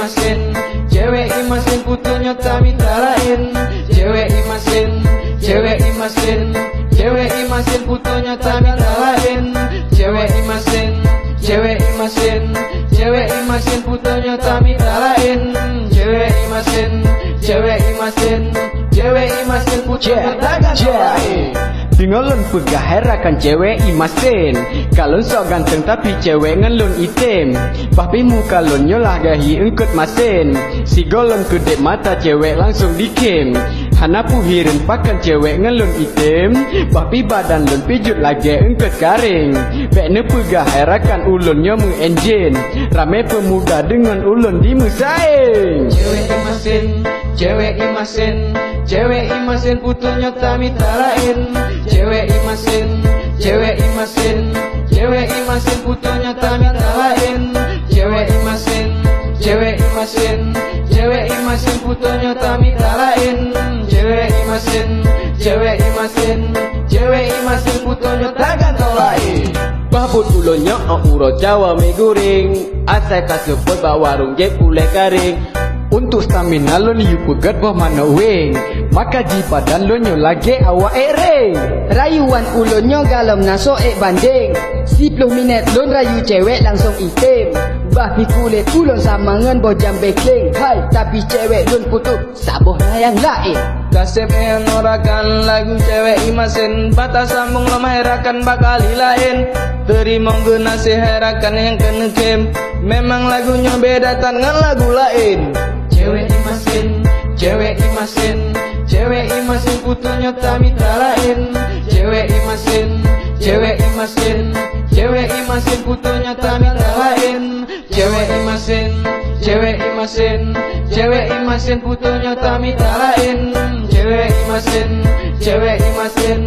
imasin, cewek imasin putunya tak minta lain. Cewek imasin, cewek imasin, cewek imasin putunya tak minta lain. Cewek imasin, cewek imasin, cewek imasin putunya tak minta lain. Cewek imasin, cewek imasin, cewek imasin putunya tak minta lain. Dengalon pegah herakan cewek imasin. Kalon sok ganteng tapi cewek ngelun item. Papi muka lon nyolah gahi engkut masin. Si golon kedep mata cewek langsung dikim. Hana puhirin pakan cewek ngelun item. Papi badan lon pijut lagi engkut garing. Bekne pegah herakan ulunnya mengenjin. Rame pemuda dengan ulun dimusain. Cewek imasin, cewek imasin, cewek imasin putunya tak minta lain. Cewek imasin, cewek imasin, cewek imasin putunya tak minta lain. Cewek imasin, cewek imasin, cewek imasin putunya tak minta lain. Cewek imasin, cewek imasin, cewek imasin putunya tak ganteng lain. Babut ulunnya uro Jawa mie goreng. Asai kaseput bawa warung jep ulek garing. Untuk stamina lo ni pegat bah mana weng. Maka di badan lo nyo lagi awak ereng. Rayuan ulonnya galom naso banding. 10 minit lon rayu cewek langsung item. Bah pi kulit ulon sama ngen bojam beking. Hai tapi cewek lon putuk saboh yang lain. Kasep yang norakan lagu cewek imasin. Batas sambung lemah herakan bakali lain. Terima nasi herakan yang kena kem. Memang lagunya beda dengan lagu lain. Cewek imasin, cewek imasin, cewek imasin putunya tak minta lain. Cewek imasin, cewek imasin, cewek imasin putunya tak minta lain. Cewek imasin, cewek imasin, cewek imasin putunya tak minta lain. Cewek imasin, cewek imasin,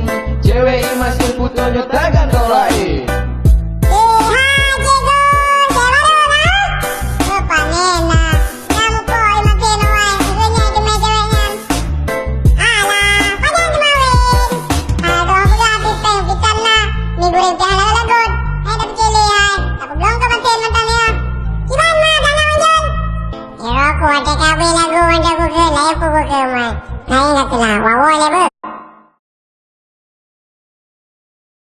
cewek imasin putunya tak ganteng lain. Kuat cakap lagu anda bukan, layak bukan, mai. Saya nak telah, wawa lebar.